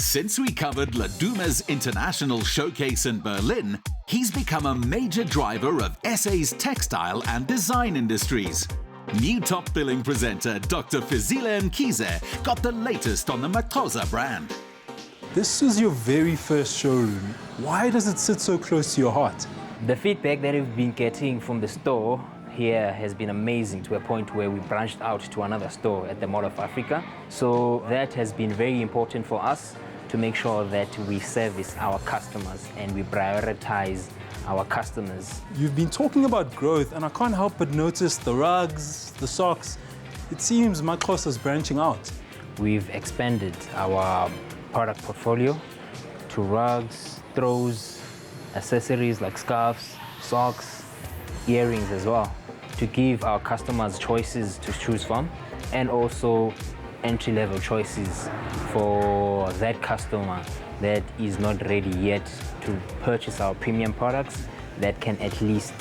Since we covered Laduma's international showcase in Berlin, he's become a major driver of SA's textile and design industries. New top billing presenter Dr. Fizile Mkhize got the latest on the Maxhosa brand. This is your very first showroom. Why does it sit so close to your heart? The feedback that we've been getting from the store here has been amazing, to a point where we branched out to another store at the Mall of Africa. So that has been very important for us to make sure that we service our customers and we prioritize our customers. You've been talking about growth, and I can't help but notice the rugs, the socks. It seems Maxhosa is branching out. We've expanded our product portfolio to rugs, throws, accessories like scarves, socks, earrings as well, to give our customers choices to choose from, and also entry-level choices for that customer that is not ready yet to purchase our premium products, that can at least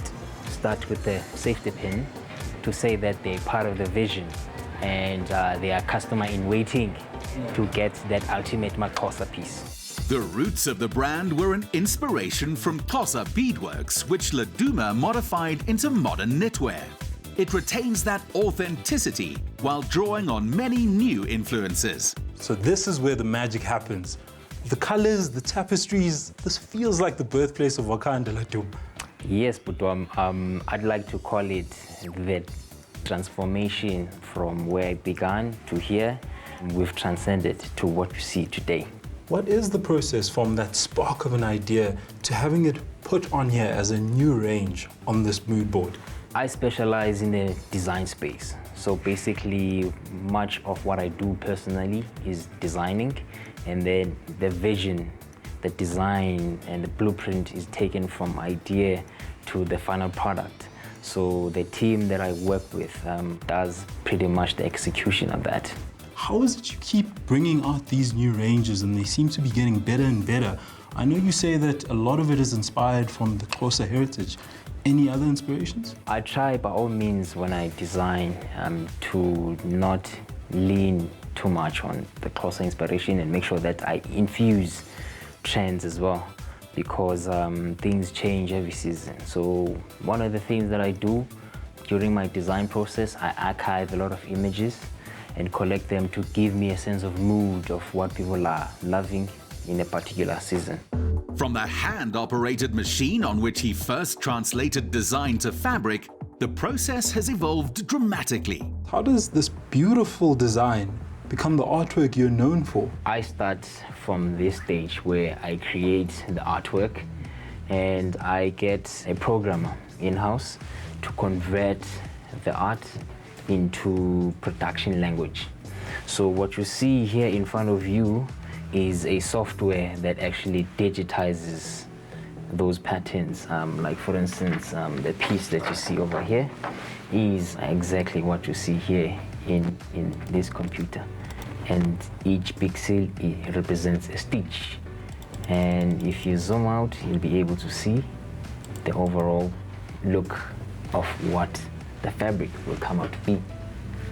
start with the safety pin to say that they're part of the vision and they are customer in waiting to get that ultimate Maxhosa piece. The roots of the brand were an inspiration from Xhosa beadworks, which Laduma modified into modern knitwear. It retains that authenticity while drawing on many new influences. So this is where the magic happens. The colors, the tapestries, this feels like the birthplace of Wakanda Laduma. Yes, but I'd like to call it the transformation from where it began to here. We've transcended to what you see today. What is the process from that spark of an idea to having it put on here as a new range on this mood board? I specialize in the design space. So basically, much of what I do personally is designing, and then the vision, the design, and the blueprint is taken from idea to the final product. So the team that I work with does pretty much the execution of that. How is it you keep bringing out these new ranges and they seem to be getting better and better? I know you say that a lot of it is inspired from the Xhosa heritage. Any other inspirations? I try by all means when I design to not lean too much on the Xhosa inspiration and make sure that I infuse trends as well, because things change every season. So one of the things that I do during my design process, I archive a lot of images and collect them to give me a sense of mood of what people are loving in a particular season. From the hand-operated machine on which he first translated design to fabric, the process has evolved dramatically. How does this beautiful design become the artwork you're known for? I start from this stage where I create the artwork, and I get a programmer in-house to convert the art into production language. So what you see here in front of you is a software that actually digitizes those patterns. Like for instance, the piece that you see over here is exactly what you see here in this computer. And each pixel represents a stitch. And if you zoom out, you'll be able to see the overall look of what the fabric will come out to be.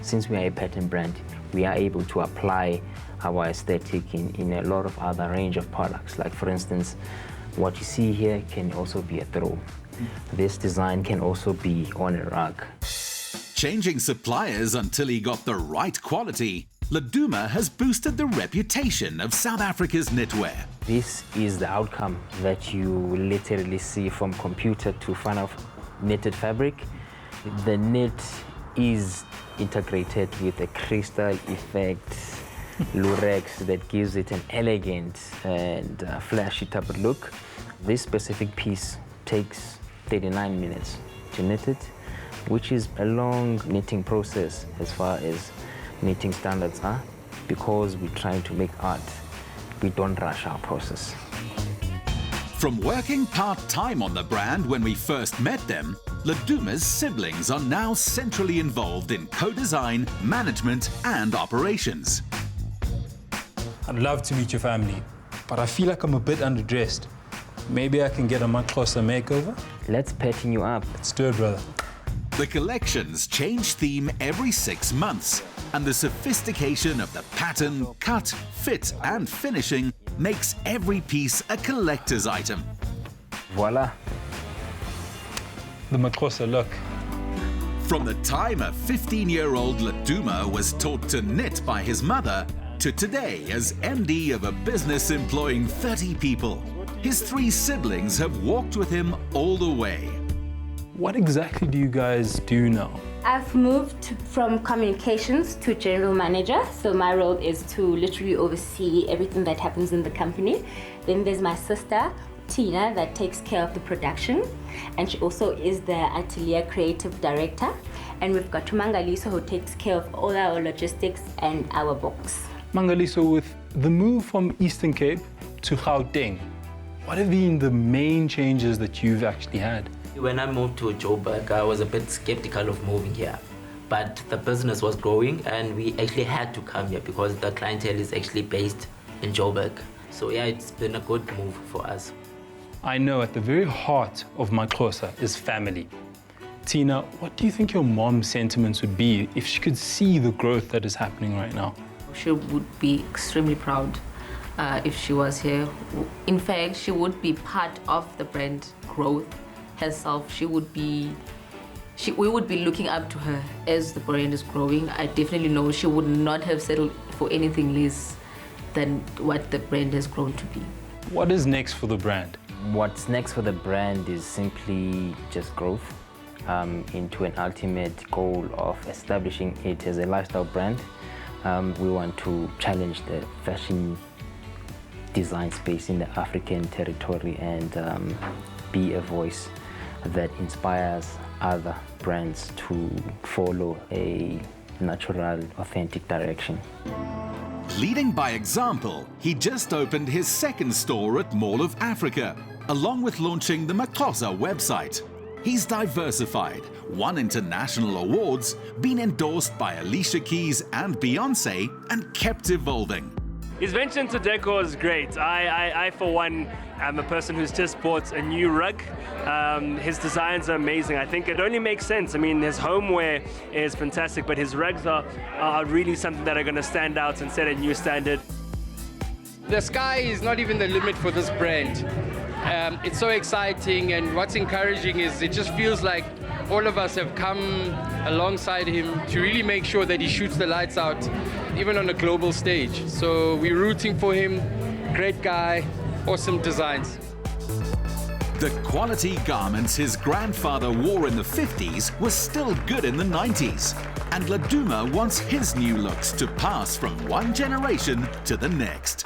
Since we are a pattern brand, we are able to apply our aesthetic in a lot of other range of products. Like for instance, what you see here can also be a throw. This design can also be on a rug. Changing suppliers until he got the right quality, Laduma has boosted the reputation of South Africa's knitwear. This is the outcome that you literally see from computer to final knitted fabric. The knit is integrated with a crystal effect lurex that gives it an elegant and flashy type of look. This specific piece takes 39 minutes to knit it, which is a long knitting process as far as knitting standards are. Because we try to make art, we don't rush our process. From working part-time on the brand when we first met them, Laduma's siblings are now centrally involved in co-design, management and operations. I'd love to meet your family, but I feel like I'm a bit underdressed. Maybe I can get a Maxhosa makeover? Let's pattern you up. Let's do it, brother. The collections change theme every 6 months, and the sophistication of the pattern, cut, fit and finishing makes every piece a collector's item. Voila. The Maxhosa look. From the time a 15-year-old Laduma was taught to knit by his mother, to today as MD of a business employing 30 people, his 3 siblings have walked with him all the way. What exactly do you guys do now? I've moved from communications to general manager, so my role is to literally oversee everything that happens in the company. Then there's my sister, Tina, that takes care of the production, and she also is the atelier creative director. And we've got Mangaliso, who takes care of all our logistics and our books. Mangaliso, with the move from Eastern Cape to Gauteng, what have been the main changes that you've actually had? When I moved to Joburg, I was a bit skeptical of moving here. But the business was growing and we actually had to come here because the clientele is actually based in Joburg. So yeah, it's been a good move for us. I know at the very heart of Maxhosa is family. Tina, what do you think your mom's sentiments would be if she could see the growth that is happening right now? She would be extremely proud if she was here. In fact, she would be part of the brand growth herself. We would be looking up to her as the brand is growing. I definitely know she would not have settled for anything less than what the brand has grown to be. What is next for the brand? What's next for the brand is simply just growth into an ultimate goal of establishing it as a lifestyle brand. We want to challenge the fashion design space in the African territory and be a voice that inspires other brands to follow a natural, authentic direction. Leading by example, he just opened his 2nd store at Mall of Africa, along with launching the Maxhosa website. He's diversified, won international awards, been endorsed by Alicia Keys and Beyonce, and kept evolving. His venture into decor is great. I for one, am a person who's just bought a new rug. His designs are amazing. I think it only makes sense. I mean, his homeware is fantastic, but his rugs are really something that are going to stand out and set a new standard. The sky is not even the limit for this brand. It's so exciting, and what's encouraging is it just feels like all of us have come alongside him to really make sure that he shoots the lights out, even on a global stage. So we're rooting for him. Great guy, awesome designs. The quality garments his grandfather wore in the 50s were still good in the 90s. And Laduma wants his new looks to pass from one generation to the next.